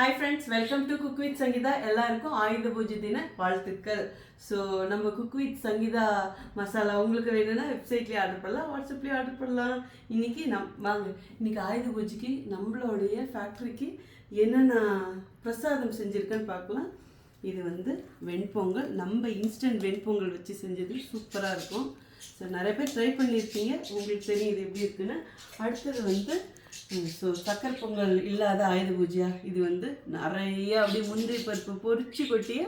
Hi friends, welcome to cook with Sangeetha. எல்லாருக்கும் ஆயுத பூஜை தின வாழ்த்துக்கள். ஸோ நம்ம குக் வித் சங்கீதா மசாலா உங்களுக்கு வேணும்னா வெப்சைட்லேயே ஆர்டர் பண்ணலாம், வாட்ஸ்அப்லேயே ஆர்டர் பண்ணலாம். இன்றைக்கி வாங்க, இன்றைக்கி ஆயுத பூஜைக்கு நம்மளுடைய ஃபேக்ட்ரிக்கு என்னென்ன பிரசாதம் செஞ்சுருக்கேன்னு பார்க்கலாம். இது வெண்பொங்கல், நம்ம இன்ஸ்டன்ட் வெண்பொங்கல் வச்சு செஞ்சது சூப்பராக இருக்கும். ஸோ நிறைய பேர் ட்ரை பண்ணியிருக்கீங்க, உங்களுக்கு தெரியும் இது எப்படி இருக்குன்னு. அடுத்தது ஸோ சக்கரை பொங்கல் இல்லாத ஆயுத பூஜையா, இது நிறைய அப்படியே முந்திரி பருப்பு பொரிச்சு கொட்டிய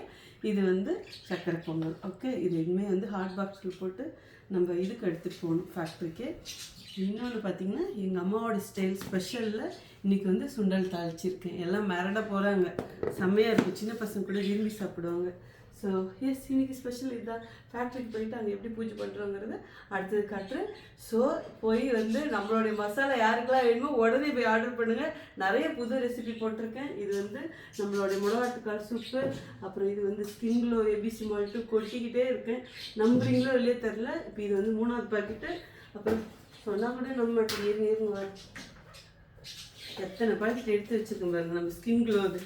இது சக்கரை பொங்கல். ஓகே, இது எதுவுமே ஹாட் பாக்ஸில் போட்டு நம்ம இதுக்கு எடுத்துகிட்டு போகணும் ஃபேக்ட்ரிக்கு. இன்னொன்று பார்த்திங்கன்னா, எங்கள் அம்மாவோட ஸ்டைல் ஸ்பெஷலில் இன்றைக்கி சுண்டல் தாளிச்சிருக்கேன். எல்லாம் மிரட போகிறாங்க, செம்மையாக இருக்கும், சின்ன பசங்க கூட விரும்பி சாப்பிடுவாங்க. ஸோ எஸ், இன்றைக்கி ஸ்பெஷல் இதுதான். ஃபேக்ட்ரிக்கு போயிட்டு அங்கே எப்படி பூஜை பண்ணுறோங்கிறத அடுத்தது காட்டுறேன். ஸோ போய் நம்மளுடைய மசாலா யாருக்கெல்லாம் வேணுமோ உடனே போய் ஆர்டர் பண்ணுங்கள். நிறைய புது ரெசிபி போட்டிருக்கேன். இது நம்மளுடைய மிளகாட்டுக்கால் சூப்பு, அப்புறம் இது ஸ்கின் க்ளோ ஏபிசி மால்ட்டு கொட்டிக்கிட்டே இருக்கேன். நம்புறீங்களோ இல்லையே தெரில. இப்போ இது 3வது பாக்கெட்டு. அப்புறம் சொன்னால் கூட நம்ம மட்டும் இருங்க எத்தனை பாக்கெட் எடுத்து வச்சுருக்கோம் பாருங்க நம்ம ஸ்கின் க்ளோது.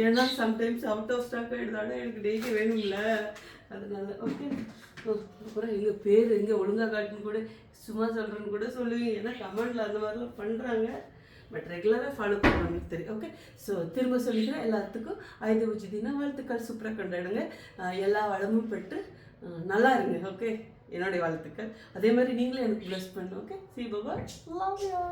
ஏன்னா சம்டைம்ஸ் அவுட் ஆஃப் ஸ்டாக் ஆகிடுதாட, எனக்கு டெய்லி வேணும்ல, அதனால. ஓகே, அப்புறம் எங்கள் பேர் எங்கே ஒழுங்காக காட்டுன்னு கூட சும்மா சொல்கிறேன்னு கூட சொல்லுவீங்க, ஏன்னா கமெண்டில் அந்த மாதிரிலாம் பண்ணுறாங்க. பட் ரெகுலராக ஃபாலோ பண்ணுவாங்க தெரியும். ஓகே, ஸோ திரும்ப சொல்லிக்கிறேன், எல்லாத்துக்கும் ஆயுத பூஜை தின வாழ்த்துக்கள். சூப்பராக கொண்டாடுங்க, எல்லா வளமும் பெற்று நல்லா இருங்க. ஓகே, என்னுடைய வாழ்த்துக்கள். அதே மாதிரி நீங்களும் எனக்கு ப்ளஸ் பண்ணுங்க. Okay, C Baba, love you.